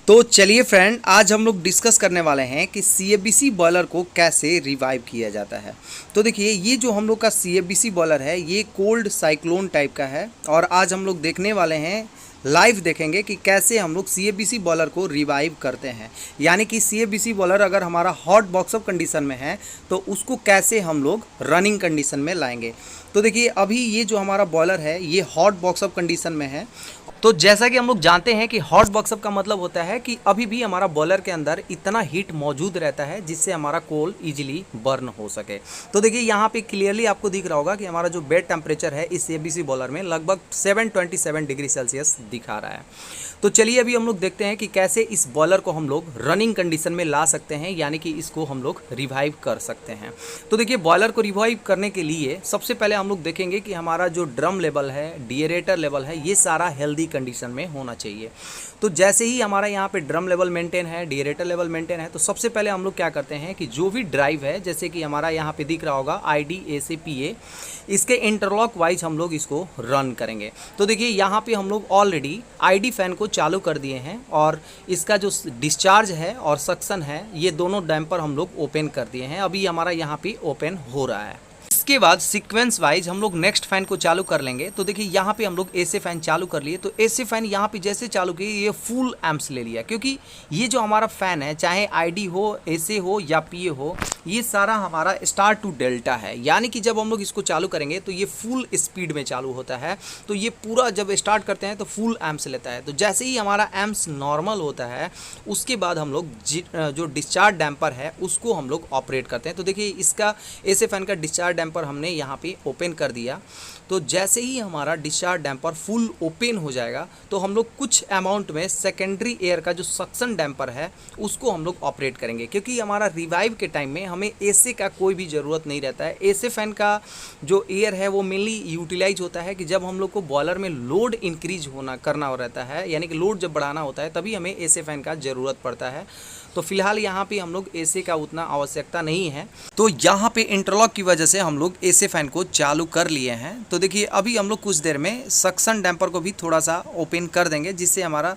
तो चलिए फ्रेंड, आज हम लोग डिस्कस करने वाले हैं कि CFBC बॉयलर को कैसे रिवाइव किया जाता है। तो देखिए, ये जो हम लोग का CFBC बॉयलर है ये कोल्ड साइक्लोन टाइप का है और आज हम लोग देखने वाले हैं, लाइव देखेंगे कि कैसे हम लोग CFBC बॉयलर को रिवाइव करते हैं। यानी कि CFBC बॉयलर अगर हमारा हॉट बॉक्सअप कंडीशन में है तो उसको कैसे हम लोग रनिंग कंडीशन में लाएंगे। तो देखिए, अभी ये जो हमारा बॉयलर है ये हॉट बॉक्सअप कंडीशन में है। तो जैसा कि हम लोग जानते हैं कि हॉट बॉक्सअप का मतलब होता है कि अभी भी हमारा बॉयलर के अंदर इतना हीट मौजूद रहता है जिससे हमारा कोल इजीली बर्न हो सके। तो देखिए, यहाँ पे क्लियरली आपको दिख रहा होगा कि हमारा जो बेड टेम्परेचर है इस CFBC बॉयलर में लगभग 727 डिग्री सेल्सियस दिखा रहा है। तो चलिए अभी हम लोग देखते हैं कि कैसे इस बॉयलर को हम लोग रनिंग कंडीशन में ला सकते हैं, यानी कि इसको हम लोग रिवाइव कर सकते हैं। तो देखिए, बॉयलर को रिवाइव करने के लिए सबसे पहले हम लोग देखेंगे कि हमारा जो ड्रम लेवल है, डिएरेटर लेवल है, ये सारा हेल्दी कंडीशन में होना चाहिए। तो जैसे ही हमारा यहाँ पे ड्रम लेवल मेंटेन है, डिएरेटर लेवल मेंटेन है, तो सबसे पहले हम लोग क्या करते हैं कि जो भी ड्राइव है, जैसे कि हमारा यहाँ पे दिख रहा होगा IDACPA, इसके इंटरलॉक वाइज हम लोग इसको रन करेंगे। तो देखिए, यहाँ पे हम लोग ऑलरेडी ID फैन को चालू कर दिए हैं और इसका जो डिस्चार्ज है और सक्शन है ये दोनों डैम्पर हम लोग ओपन कर दिए हैं। अभी हमारा यहाँ पे ओपन हो रहा है। इसके बाद सीक्वेंस वाइज हम लोग नेक्स्ट फैन को चालू कर लेंगे। तो देखिए, यहाँ पे हम लोग AC फैन चालू कर लिए। तो AC फैन यहाँ पे जैसे चालू किए ये फुल एम्प्स ले लिया, क्योंकि ये जो हमारा फैन है चाहे ID हो, AC हो या PA हो, ये सारा हमारा स्टार टू डेल्टा है। यानी कि जब हम लोग इसको चालू करेंगे तो ये फुल स्पीड में चालू होता है। तो ये पूरा जब स्टार्ट करते हैं तो फुल एम्प्स लेता है। तो जैसे ही हमारा एम्प्स नॉर्मल होता है उसके बाद हम लोग जो डिस्चार्ज डैम्पर है उसको हम लोग ऑपरेट करते हैं। तो देखिए, इसका AC फैन का डिस्चार्ज डैम्पर हमने यहाँ पे ओपन कर दिया। तो जैसे ही हमारा डिस्चार्ज डैम्पर फुल ओपन हो जाएगा तो हम लोग कुछ अमाउंट में सेकेंडरी एयर का जो सक्शन डैम्पर है उसको हम लोग ऑपरेट करेंगे, क्योंकि हमारा रिवाइव के टाइम में हमें AC का कोई भी ज़रूरत नहीं रहता है। AC फैन का जो एयर है वो मेनली यूटिलाइज होता है कि जब हम लोग को बॉयलर में लोड इंक्रीज करना रहता है, यानी कि लोड जब बढ़ाना होता है तभी हमें AC फैन का ज़रूरत पड़ता है। तो फिलहाल यहाँ पे हम लोग AC का उतना आवश्यकता नहीं है। तो यहाँ पे इंटरलॉक की वजह से हम लोग AC फैन को चालू कर लिए हैं। तो देखिए, अभी हम लोग कुछ देर में सक्शन डैम्पर को भी थोड़ा सा ओपन कर देंगे, जिससे हमारा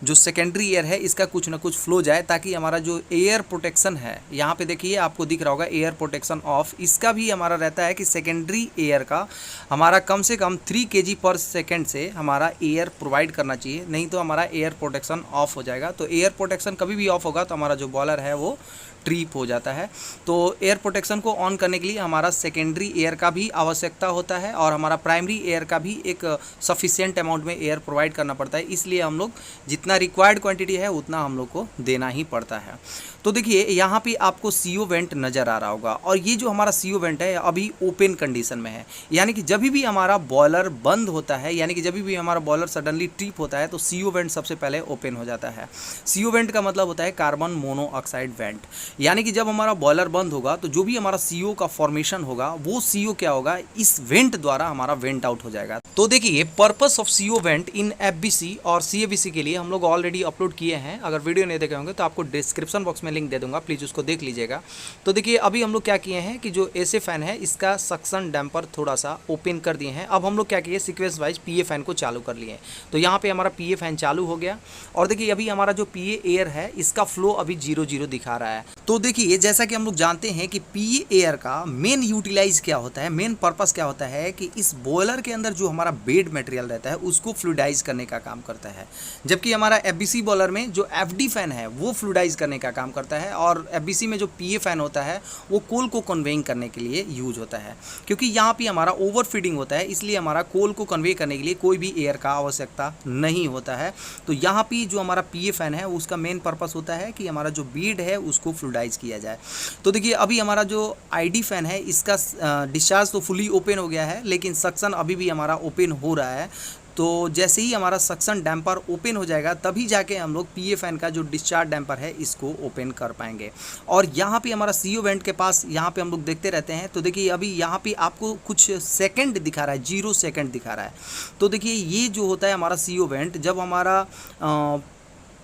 जो सेकेंडरी एयर है इसका कुछ ना कुछ फ्लो जाए, ताकि हमारा जो एयर प्रोटेक्शन है, यहाँ पे देखिए आपको दिख रहा होगा एयर प्रोटेक्शन ऑफ, इसका भी हमारा रहता है कि सेकेंडरी एयर का हमारा कम से कम 3 kg पर सेकेंड से हमारा एयर प्रोवाइड करना चाहिए, नहीं तो हमारा एयर प्रोटेक्शन ऑफ हो जाएगा। तो एयर प्रोटेक्शन कभी भी ऑफ होगा तो हमारा जो बॉयलर है वो ट्रिप हो जाता है। तो एयर प्रोटेक्शन को ऑन करने के लिए हमारा सेकेंडरी एयर का भी आवश्यकता होता है और हमारा प्राइमरी एयर का भी एक सफिशिएंट अमाउंट में एयर प्रोवाइड करना पड़ता है। इसलिए हम लोग जितना रिक्वायर्ड क्वांटिटी है उतना हम लोग को देना ही पड़ता है। तो देखिए, यहाँ पे आपको CO वेंट नज़र आ रहा होगा और ये जो हमारा CO वेंट है अभी ओपन कंडीशन में है। यानी कि जब भी हमारा बॉयलर बंद होता है, यानी कि जब भी हमारा बॉयलर सडनली ट्रिप होता है तो CO वेंट सबसे पहले ओपन हो जाता है। CO वेंट का मतलब होता है कार्बन मोनोऑक्साइड वेंट। यानी कि जब हमारा बॉयलर बंद होगा तो जो भी हमारा CO का फॉर्मेशन होगा वो CO क्या होगा, इस वेंट द्वारा हमारा वेंट आउट हो जाएगा। तो देखिए, purpose of CO went in FBC और CFBC के लिए हम लोग ऑलरेडी अपलोड किए हैं। अगर वीडियो नहीं देखे होंगे तो आपको डिस्क्रिप्शन बॉक्स में लिंक दे दूंगा, प्लीज़ उसको देख लीजिएगा। तो देखिए, अभी हम लोग क्या किए हैं कि जो AC फैन है इसका सक्शन डैम्पर थोड़ा सा ओपन कर दिए हैं। अब हम लोग क्या किए, सीक्वेंस वाइज PA फैन को चालू कर लिए। तो यहाँ पे हमारा PA फैन चालू हो गया और देखिए, अभी हमारा जो PA एयर है इसका फ्लो अभी 0 दिखा रहा है। तो देखिए, जैसा कि हम लोग जानते हैं कि PA एयर का मेन यूटिलाइज क्या होता है, मेन पर्पस क्या होता है कि इस बॉयलर के अंदर जो हमारा बेड मटेरियल रहता है उसको फ्लूइडाइज करने का काम करता है। जबकि हमारा FBC बॉयलर में जो FD फैन है वो फ्लूइडाइज करने का काम करता है और FBC में जो PA फैन होता है वो कोल को कन्वेइंग करने के लिए यूज होता है। क्योंकि यहाँ पे हमारा ओवर फीडिंग होता है, इसलिए हमारा कोल को कन्वे करने के लिए कोई भी एयर का आवश्यकता नहीं होता है। तो यहाँ पे जो हमारा PA फैन है उसका मेन पर्पस होता है कि हमारा जो बेड है उसको फ्लूइडाइज किया जाए। तो देखिए, अभी हमारा जो ID फैन है इसका डिस्चार्ज तो फुली ओपन हो गया है, लेकिन सक्शन अभी भी हमारा ओपन हो रहा है। तो जैसे ही हमारा सक्शन डैम्पर ओपन हो जाएगा तभी जाके हम लोग PA फैन का जो डिस्चार्ज डैम्पर है इसको ओपन कर पाएंगे। और यहाँ पे हमारा CO वेंट के पास यहाँ पे हम लोग देखते रहते हैं। तो देखिए, अभी यहाँ पे आपको कुछ सेकंड दिखा रहा है, 0 सेकंड दिखा रहा है। तो देखिए, ये जो होता है हमारा CO वेंट, जब हमारा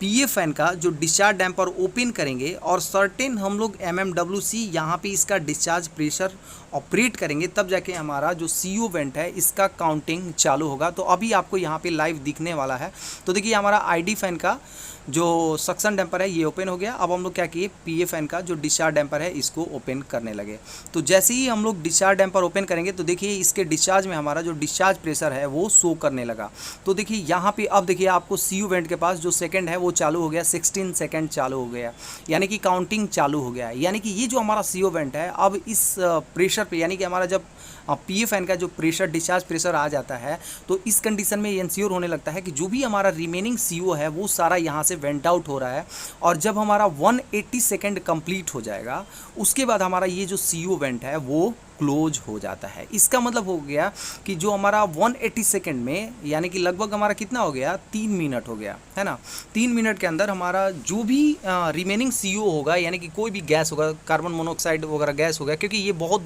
PA फैन का जो डिस्चार्ज डैम्पर ओपन करेंगे और सर्टेन हम लोग mmWc यहाँ पे इसका डिस्चार्ज प्रेशर ऑपरेट करेंगे, तब जाके हमारा जो CO वेंट है इसका काउंटिंग चालू होगा। तो अभी आपको यहाँ पे लाइव दिखने वाला है। तो देखिए, हमारा ID फैन का जो सक्शन डैम्पर है ये ओपन हो गया। अब हम लोग क्या किए, पीए फैन का जो डिस्चार्ज डैम्पर है इसको ओपन करने लगे। तो जैसे ही हम लोग डिस्चार्ज डैम्पर ओपन करेंगे तो देखिए इसके डिस्चार्ज में हमारा जो डिस्चार्ज प्रेशर है वो शो करने लगा। तो देखिए यहाँ पे अब देखिए आपको सीयू वेंट के पास जो सेकंड है वो चालू हो गया, 16 सेकंड चालू हो गया, यानी कि काउंटिंग चालू हो गया है। यानी कि ये जो हमारा सीयू वेंट है अब इस प्रेशर पे, यानी कि हमारा जब पीए फैन का जो प्रेशर डिस्चार्ज प्रेशर आ जाता है तो इस कंडीशन में ये इंश्योर होने लगता है कि जो भी हमारा रिमेनिंग सीओ है वो सारा यहाँ से वेंट आउट हो रहा है। और जब हमारा 180 सेकंड कंप्लीट हो जाएगा उसके बाद हमारा ये जो सीओ वेंट है वो क्लोज हो जाता है। इसका मतलब हो गया कि जो हमारा 180 सेकंड में, यानी कि लगभग हमारा कितना हो गया, 3 मिनट हो गया है ना। 3 मिनट के अंदर हमारा जो भी रिमेनिंग सीओ होगा, यानी कि कोई भी गैस होगा, कार्बन मोनोऑक्साइड वगैरह गैस होगा, क्योंकि ये बहुत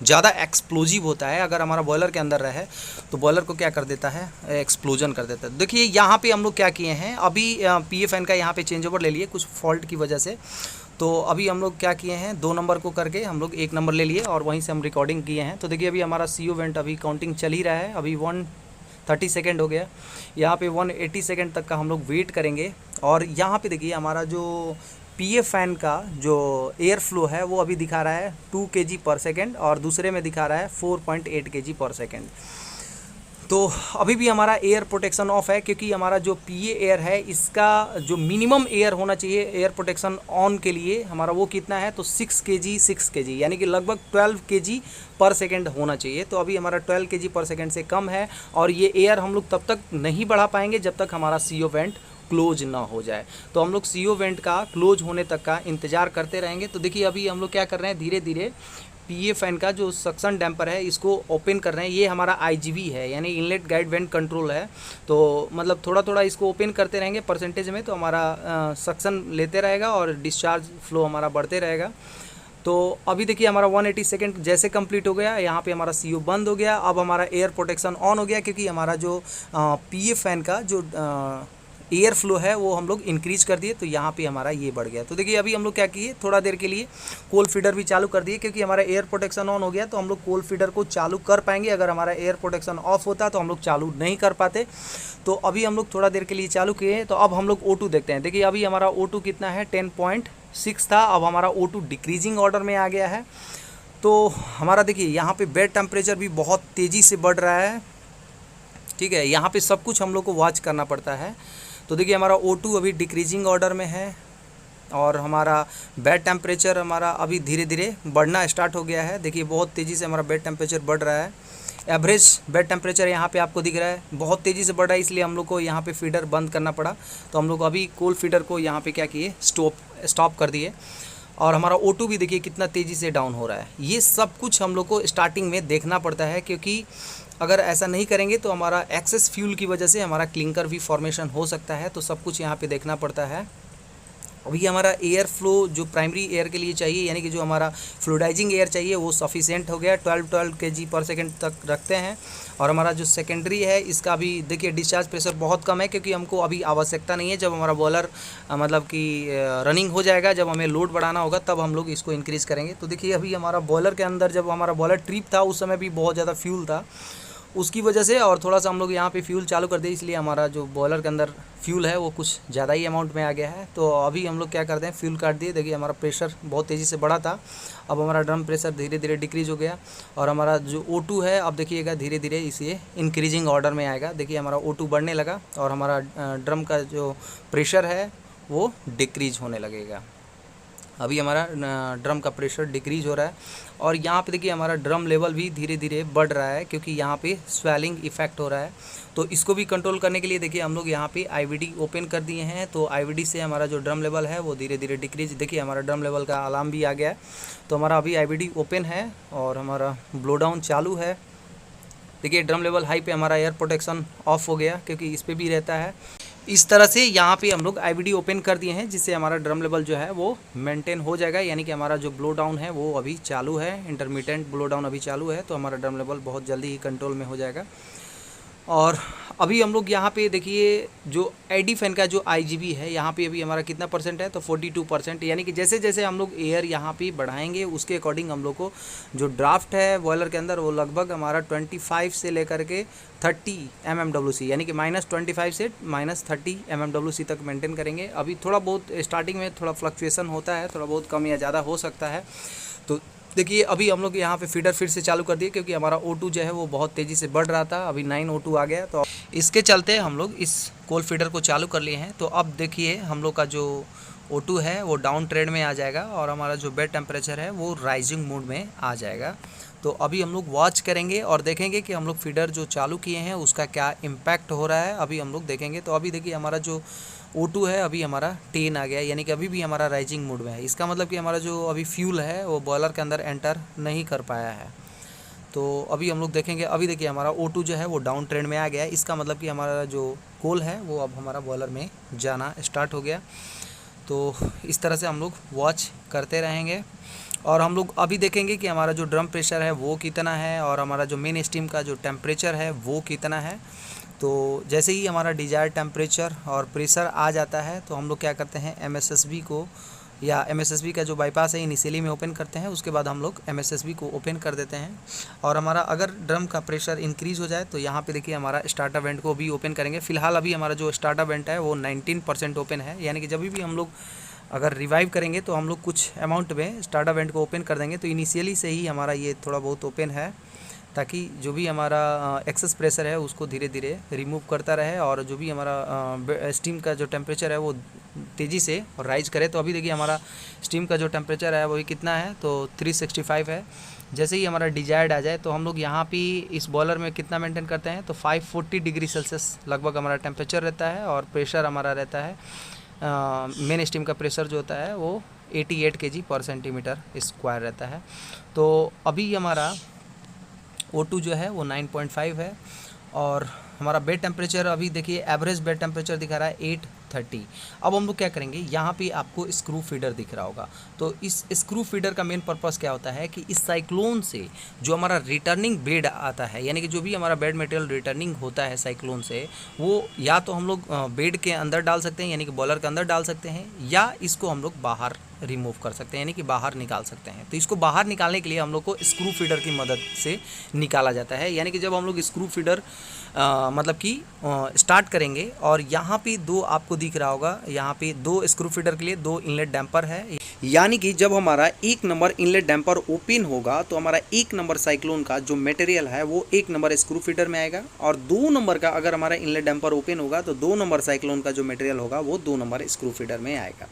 ज़्यादा एक्सप्लोजिव होता है, अगर हमारा बॉयलर के अंदर रहे तो बॉयलर को क्या कर देता है, एक्सप्लोजन कर देता है। देखिए यहाँ पे हम लोग क्या किए हैं, अभी पीए फैन का यहाँ पे चेंज ओवर ले लिए कुछ फॉल्ट की वजह से। तो अभी हम लोग क्या किए हैं, 2 नंबर को करके हम लोग 1 नंबर ले लिए और वहीं से हम रिकॉर्डिंग किए हैं। तो देखिए अभी हमारा सीओ वेंट अभी काउंटिंग चल ही रहा है, अभी 130 सेकेंड हो गया। यहाँ पे 180 सेकेंड तक का हम लोग वेट करेंगे। और यहाँ पे देखिए हमारा जो पीए फैन का जो एयर फ्लो है वो अभी दिखा रहा है 2 kg पर सेकेंड और दूसरे में दिखा रहा है 4.8 kg पर सेकेंड। तो अभी भी हमारा एयर प्रोटेक्शन ऑफ है, क्योंकि हमारा जो पीए एयर है इसका जो मिनिमम एयर होना चाहिए एयर प्रोटेक्शन ऑन के लिए हमारा वो कितना है, तो 6 kg, यानी कि लगभग 12 kg पर सेकेंड होना चाहिए। तो अभी हमारा 12 kg पर सेकेंड से कम है और ये एयर हम लोग तब तक नहीं बढ़ा पाएंगे जब तक हमारा सीओ वेंट क्लोज ना हो जाए। तो हम लोग सीओ वेंट का क्लोज होने तक का इंतज़ार करते रहेंगे। तो देखिए अभी हम लोग क्या कर रहे हैं, धीरे धीरे पीए फैन का जो सक्शन डैम्पर है इसको ओपन कर रहे हैं। ये हमारा आईजीवी है, यानी इनलेट गाइड वेंट कंट्रोल है। तो मतलब थोड़ा थोड़ा इसको ओपन करते रहेंगे परसेंटेज में, तो हमारा सक्शन लेते रहेगा और डिस्चार्ज फ्लो हमारा बढ़ते रहेगा। तो अभी देखिए हमारा 180 सेकेंड जैसे कंप्लीट हो गया, यहाँ पे हमारा सीओ बंद हो गया। अब हमारा एयर प्रोटेक्शन ऑन हो गया, क्योंकि हमारा जो पीए फैन का जो एयर फ्लो है वो हम लोग इंक्रीज कर दिए, तो यहाँ पे हमारा ये बढ़ गया। तो देखिए अभी हम लोग क्या किए, थोड़ा देर के लिए कोल फीडर भी चालू कर दिए, क्योंकि हमारा एयर प्रोटेक्शन ऑन हो गया तो हम लोग कोल फीडर को चालू कर पाएंगे। अगर हमारा एयर प्रोटेक्शन ऑफ होता तो हम लोग चालू नहीं कर पाते। तो अभी हम लोग थोड़ा देर के लिए चालू किए। तो अब हम लोग O2 देखते हैं। देखिए अभी हमारा O2 कितना है, 10.6 था, अब हमारा O2 डिक्रीजिंग ऑर्डर में आ गया है। तो हमारा देखिए यहाँ पे बेड टेम्परेचर भी बहुत तेज़ी से बढ़ रहा है, ठीक है। यहाँ पे सब कुछ हम लोग को वॉच करना पड़ता है। तो देखिए हमारा O2 अभी डिक्रीजिंग ऑर्डर में है और हमारा बेड टेम्परेचर हमारा अभी धीरे धीरे बढ़ना स्टार्ट हो गया है। देखिए बहुत तेज़ी से हमारा बेड टेम्परेचर बढ़ रहा है। एवरेज बेड टेम्परेचर यहाँ पे आपको दिख रहा है, बहुत तेज़ी से बढ़ रहा है, इसलिए हम लोग को यहाँ पे फीडर बंद करना पड़ा। तो हम लोग अभी कोल फीडर को यहाँ पे क्या किए, स्टॉप कर दिए। और हमारा O2 भी देखिए कितना तेज़ी से डाउन हो रहा है। ये सब कुछ हम लोग को स्टार्टिंग में देखना पड़ता है, क्योंकि अगर ऐसा नहीं करेंगे तो हमारा एक्सेस फ्यूल की वजह से हमारा क्लिंकर भी फॉर्मेशन हो सकता है। तो सब कुछ यहाँ पे देखना पड़ता है। अभी हमारा एयर फ्लो जो प्राइमरी एयर के लिए चाहिए, यानी कि जो हमारा फ्लूइडाइजिंग एयर चाहिए वो सफिशिएंट हो गया, 12 kg पर सेकेंड तक रखते हैं। और हमारा जो सेकेंडरी है इसका भी देखिए डिस्चार्ज प्रेशर बहुत कम है, क्योंकि हमको अभी आवश्यकता नहीं है। जब हमारा बॉयलर मतलब कि रनिंग हो जाएगा, जब हमें लोड बढ़ाना होगा तब हम लोग इसको इंक्रीज़ करेंगे। तो देखिए अभी हमारा बॉयलर के अंदर जब हमारा बॉयलर ट्रिप था उस समय भी बहुत ज़्यादा फ्यूल था, उसकी वजह से और थोड़ा सा हम लोग यहाँ पे फ्यूल चालू कर दिए, इसलिए हमारा जो बॉयलर के अंदर फ्यूल है वो कुछ ज़्यादा ही अमाउंट में आ गया है। तो अभी हम लोग क्या करते हैं, फ्यूल काट दिए। देखिए हमारा प्रेशर बहुत तेज़ी से बढ़ा था, अब हमारा ड्रम प्रेशर धीरे धीरे डिक्रीज़ हो गया। और हमारा जो O2 है अब देखिएगा धीरे धीरे इसे इंक्रीजिंग ऑर्डर में आएगा। देखिए हमारा O2 बढ़ने लगा और हमारा ड्रम का जो प्रेशर है वो डिक्रीज़ होने लगेगा। अभी हमारा ड्रम का प्रेशर डिक्रीज़ हो रहा है और यहाँ पे देखिए हमारा ड्रम लेवल भी धीरे धीरे बढ़ रहा है, क्योंकि यहाँ पे स्वेलिंग इफेक्ट हो रहा है। तो इसको भी कंट्रोल करने के लिए देखिए हम लोग यहाँ पे IVD ओपन कर दिए हैं। तो IVD से हमारा जो ड्रम लेवल है वो धीरे धीरे डिक्रीज, देखिए हमारा ड्रम लेवल का अलार्म भी आ गया है। तो हमारा अभी IVD ओपन है और हमारा ब्लो डाउन चालू है। देखिए ड्रम लेवल हाई पे हमारा एयर प्रोटेक्शन ऑफ हो गया, क्योंकि इस पर भी रहता है। इस तरह से यहाँ पे हम लोग IVD ओपन कर दिए हैं, जिससे हमारा ड्रम लेवल जो है वो मेंटेन हो जाएगा। यानी कि हमारा जो ब्लो डाउन है वो अभी चालू है, इंटरमिटेंट ब्लो डाउन अभी चालू है। तो हमारा ड्रम लेवल बहुत जल्दी ही कंट्रोल में हो जाएगा। और अभी हम लोग यहाँ पे देखिए जो एडी फैन का जो आईजीबी है यहाँ पे अभी हमारा कितना परसेंट है, तो 42%। यानी कि जैसे जैसे हम लोग एयर यहाँ पे बढ़ाएंगे उसके अकॉर्डिंग हम लोग को जो ड्राफ्ट है बॉयलर के अंदर वो लगभग हमारा 25 से लेकर के 30 mmWc, यानी कि -25 से -30 mmWc तक मेंटेन करेंगे। अभी थोड़ा बहुत स्टार्टिंग में थोड़ा फ्लक्चुएसन होता है, थोड़ा बहुत कम या ज़्यादा हो सकता है। तो देखिए अभी हम लोग यहाँ पे फीडर फिर से चालू कर दिए, क्योंकि हमारा O2 जो है वो बहुत तेज़ी से बढ़ रहा था। अभी 9 O2 आ गया, तो इसके चलते हम लोग इस कोल फीडर को चालू कर लिए हैं। तो अब देखिए हम लोग का जो O2 है वो डाउन ट्रेंड में आ जाएगा और हमारा जो बेड टेम्परेचर है वो राइजिंग मोड में आ जाएगा। तो अभी हम लोग वॉच करेंगे और देखेंगे कि हम लोग फीडर जो चालू किए हैं उसका क्या इम्पैक्ट हो रहा है, अभी हम लोग देखेंगे। तो अभी देखिए हमारा जो O2 है अभी हमारा 10 आ गया, यानी कि अभी भी हमारा राइजिंग मोड में है। इसका मतलब कि हमारा जो अभी फ्यूल है वो बॉयलर के अंदर एंटर नहीं कर पाया है। तो अभी हम लोग देखेंगे। अभी देखिए हमारा O2 जो है वो डाउन ट्रेंड में आ गया है। इसका मतलब कि हमारा जो कोल है वो अब हमारा बॉयलर में जाना स्टार्ट हो गया। तो इस तरह से हम लोग वॉच करते रहेंगे और हम लोग अभी देखेंगे कि हमारा जो ड्रम प्रेशर है वो कितना है और हमारा जो मेन स्टीम का जो टेम्परेचर है वो कितना है। तो जैसे ही हमारा डिजायर टेम्परेचर और प्रेशर आ जाता है तो हम लोग क्या करते हैं, MSSB को या MSSB का जो बाईपास है इनिशियली में ओपन करते हैं, उसके बाद हम लोग MSSB को ओपन कर देते हैं। और हमारा अगर ड्रम का प्रेशर इंक्रीज़ हो जाए तो यहाँ पे देखिए हमारा स्टार्टर वेंट को भी ओपन करेंगे। फिलहाल अभी हमारा जो स्टार्टर वेंट है वो 19% ओपन है, यानी कि जब भी हम लोग अगर रिवाइव करेंगे तो हम लोग कुछ अमाउंट में स्टार्टर वेंट को ओपन कर देंगे। तो इनिशियली से ही हमारा ये थोड़ा बहुत ओपन है, ताकि जो भी हमारा एक्सेस प्रेशर है उसको धीरे धीरे रिमूव करता रहे और जो भी हमारा स्टीम का जो टेम्परेचर है वो तेज़ी से राइज करे। तो अभी देखिए हमारा स्टीम का जो टेम्परेचर है वही कितना है, तो 365 है। जैसे ही हमारा डिजायर्ड आ जाए तो हम लोग यहाँ पे इस बॉयलर में कितना मेंटेन करते हैं, तो 540 डिग्री सेल्सियस लगभग हमारा टेम्परेचर रहता है और प्रेशर हमारा रहता है, मेन स्टीम का प्रेशर जो होता है वो 88 kg/cm² रहता है। तो अभी हमारा O2 जो है वो 9.5 है और हमारा बेड टेम्परेचर अभी देखिए एवरेज बेड टेम्परेचर दिखा रहा है 830। अब हम लोग क्या करेंगे, यहाँ पे आपको स्क्रू फीडर दिख रहा होगा। तो इस स्क्रू फीडर का मेन पर्पस क्या होता है कि इस साइक्लोन से जो हमारा रिटर्निंग बेड आता है, यानी कि जो भी हमारा बेड मटेरियल रिटर्निंग होता है साइक्लोन से, वो या तो हम लोग बेड के अंदर डाल सकते हैं यानी कि बॉयलर के अंदर डाल सकते हैं, या इसको हम लोग बाहर रिमूव कर सकते हैं यानी कि बाहर निकाल सकते हैं। तो इसको बाहर निकालने के लिए हम लोग को स्क्रू फीडर की मदद से निकाला जाता है। यानी कि जब हम लोग स्क्रू फीडर मतलब कि स्टार्ट करेंगे और यहाँ पे दो आपको दिख रहा होगा, यहाँ पे दो स्क्रू फीडर के लिए दो इनलेट डैम्पर है। यानी कि जब हमारा 1 नंबर इनलेट डैम्पर ओपन होगा तो हमारा 1 नंबर साइक्लोन का जो मटेरियल है वो 1 नंबर स्क्रू फीडर में आएगा, और 2 नंबर का अगर हमारा इनलेट डैम्पर ओपन होगा तो 2 नंबर साइक्लोन का जो मटेरियल होगा वो 2 नंबर स्क्रू फीडर में आएगा।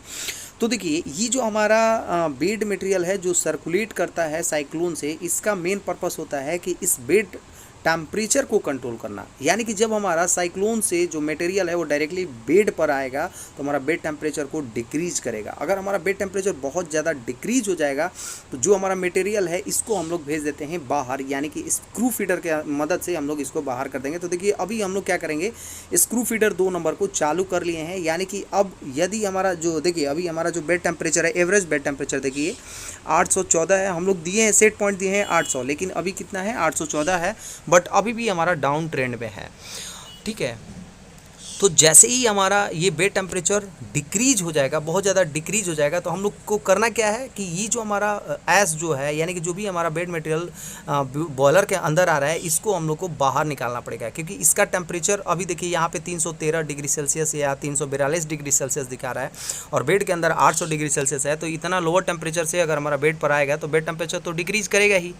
तो देखिए ये जो हमारा बेड मटेरियल है जो सर्कुलेट करता है साइक्लोन से, इसका मेन पर्पस होता है कि इस बेड टेम्परेचर को कंट्रोल करना। यानी कि जब हमारा साइक्लोन से जो मटेरियल है वो डायरेक्टली बेड पर आएगा तो हमारा बेड टेम्परेचर को डिक्रीज करेगा। अगर हमारा बेड टेम्परेचर बहुत ज़्यादा डिक्रीज हो जाएगा तो जो हमारा मटेरियल है इसको हम लोग भेज देते हैं बाहर, यानी कि स्क्रू फीडर के मदद से हम लोग इसको बाहर कर देंगे। तो देखिए अभी हम लोग क्या करेंगे, स्क्रू फीडर 2 नंबर को चालू कर लिए हैं। यानी कि अब यदि हमारा जो देखिए अभी हमारा जो बेड टेम्परेचर है, एवरेज बेड टेम्परेचर देखिए 814 है। हम लोग दिए हैं सेट पॉइंट दिए हैं 800, लेकिन अभी कितना है 814 है, बट अभी भी हमारा डाउन ट्रेंड में है। ठीक है, तो जैसे ही हमारा ये बेड टेम्परेचर डिक्रीज हो जाएगा, बहुत ज़्यादा डिक्रीज हो जाएगा, तो हम लोग को करना क्या है कि ये जो हमारा ऐश जो है यानी कि जो भी हमारा बेड मटेरियल बॉयलर के अंदर आ रहा है इसको हम लोग को बाहर निकालना पड़ेगा, क्योंकि इसका टेम्परेचर अभी देखिए यहाँ पे 313 डिग्री सेल्सियस या 342 डिग्री सेल्सियस दिखा रहा है और बेड के अंदर 800 डिग्री सेल्सियस है। तो इतना लोअर टेम्परेचर से अगर हमारा बेड पर आएगा तो बेड टेम्परेचर तो डिक्रीज करेगा ही,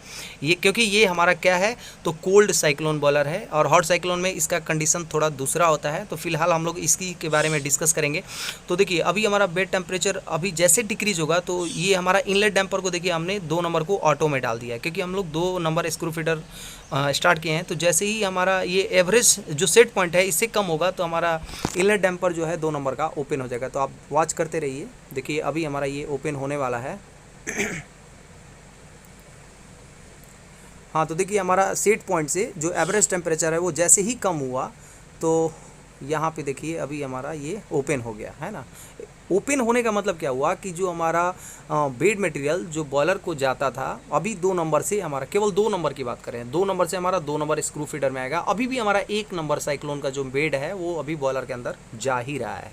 ये क्योंकि ये हमारा क्या है तो कोल्ड साइक्लोन बॉयलर है और हॉट साइक्लोन में इसका कंडीशन थोड़ा दूसरा होता है। तो फिलहाल हम लोग इसकी के बारे में डिस्कस करेंगे। तो देखिए अभी हमारा बेड टेम्परेचर अभी जैसे डिक्रीज होगा तो ये हमारा इनलेट डैम्पर को देखिए हमने 2 नंबर को ऑटो में डाल दिया है, क्योंकि हम लोग 2 नंबर स्क्रू फीडर स्टार्ट किए हैं। तो जैसे ही हमारा ये एवरेज जो सेट पॉइंट है इससे कम होगा तो हमारा इनलेट डैम्पर जो है 2 नंबर का ओपन हो जाएगा। तो आप वॉच करते रहिए। देखिए अभी हमारा ये ओपन होने वाला है। हाँ, तो देखिए हमारा सेट पॉइंट से जो एवरेज टेम्परेचर है वो जैसे ही कम हुआ तो यहाँ पे देखिए अभी हमारा ये ओपन हो गया है ना। ओपन होने का मतलब क्या हुआ कि जो हमारा बेड मटेरियल जो बॉयलर को जाता था, अभी 2 नंबर से हमारा, केवल 2 नंबर की बात करें, 2 नंबर से हमारा 2 नंबर स्क्रू फीडर में आएगा। अभी भी हमारा 1 नंबर साइक्लोन का जो बेड है वो अभी बॉयलर के अंदर जा ही रहा है,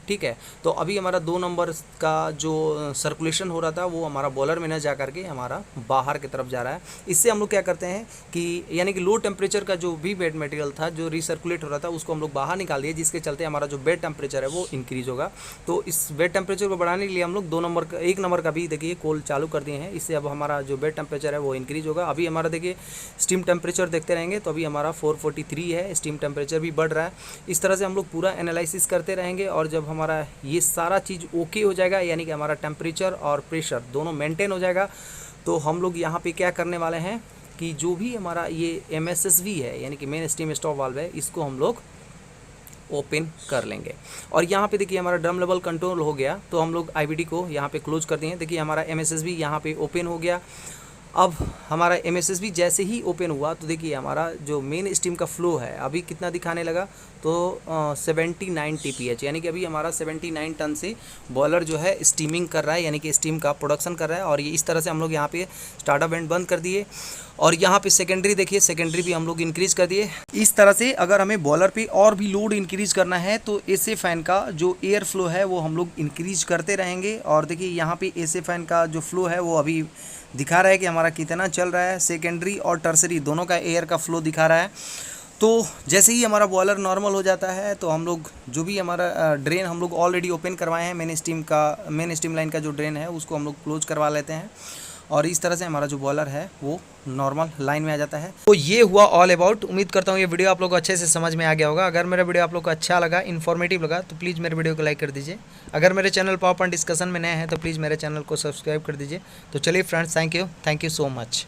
ठीक है। तो अभी हमारा 2 नंबर का जो सर्कुलेशन हो रहा था वो हमारा बॉयलर में न जा करके हमारा बाहर की तरफ जा रहा है। इससे हम लोग क्या करते हैं कि यानी कि लो टेम्परेचर का जो भी बेड मटेरियल था जो रिसर्कुलेट हो रहा था उसको हम लोग बाहर निकाल दिए, जिसके चलते हमारा जो बेड टेम्परेचर है वो इंक्रीज होगा। तो इस बेड टेम्परेचर को बढ़ाने के लिए हम लोग 2 नंबर का 1 नंबर का भी देखिए कोल चालू कर दिए हैं। इससे अब हमारा जो बेड टेम्परेचर है वो इंक्रीज होगा। अभी हमारा देखिए स्टीम टेम्परेचर देखते रहेंगे तो अभी हमारा 443 है, स्टीम टेम्परेचर भी बढ़ रहा है। इस तरह से हम लोग पूरा एनालिसिस करते रहेंगे और जब हमारा ये सारा चीज़ ओके हो जाएगा, यानी कि हमारा टेम्परेचर और प्रेशर दोनों मेंटेन हो जाएगा, तो हम लोग यहाँ पे क्या करने वाले हैं कि जो भी हमारा ये MSSV है यानी कि मेन स्टीम स्टॉप वाल्व है, इसको हम लोग ओपन कर लेंगे। और यहाँ पे देखिए हमारा ड्रम लेवल कंट्रोल हो गया, तो हम लोग IVD को यहाँ पे क्लोज कर दिए। देखिए हमारा MSSV यहाँ पे ओपन हो गया। अब हमारा MSSV जैसे ही ओपन हुआ तो देखिए हमारा जो मेन स्टीम का फ्लो है अभी कितना दिखाने लगा, तो 79 TPH, यानी कि अभी हमारा 79 टन से बॉयलर जो है स्टीमिंग कर रहा है, यानी कि स्टीम का प्रोडक्शन कर रहा है। और ये इस तरह से हम लोग यहाँ पे स्टार्टअप एंड बंद कर दिए। और यहाँ पे सेकेंडरी देखिए, सेकेंडरी भी हम लोग इंक्रीज़ कर दिए। इस तरह से अगर हमें बॉयलर पे और भी लोड इंक्रीज़ करना है तो एसे फैन का जो एयर फ्लो है वो हम लोग इंक्रीज़ करते रहेंगे। और देखिए यहाँ पे एसे फैन का जो फ्लो है वो अभी दिखा रहा है कि हमारा कितना चल रहा है। सेकेंडरी और टर्सरी दोनों का एयर का फ्लो दिखा रहा है। तो जैसे ही हमारा बॉयलर नॉर्मल हो जाता है तो हम लोग जो भी हमारा ड्रेन हम लोग ऑलरेडी ओपन करवाए हैं, मेन स्टीम लाइन का जो ड्रेन है उसको हम लोग क्लोज करवा लेते हैं। और इस तरह से हमारा जो बॉयलर है वो नॉर्मल लाइन में आ जाता है। तो ये हुआ ऑल अबाउट। उम्मीद करता हूँ ये वीडियो आप लोग को अच्छे से समझ में आ गया होगा। अगर मेरा वीडियो आप लोग को अच्छा लगा, इन्फॉर्मेटिव लगा, तो प्लीज़ मेरे वीडियो को लाइक कर दीजिए। अगर मेरे चैनल पावर पॉइंट डिस्कशन में नए हैं तो प्लीज़ मेरे चैनल को सब्सक्राइब कर दीजिए। तो चलिए friends, thank you so much.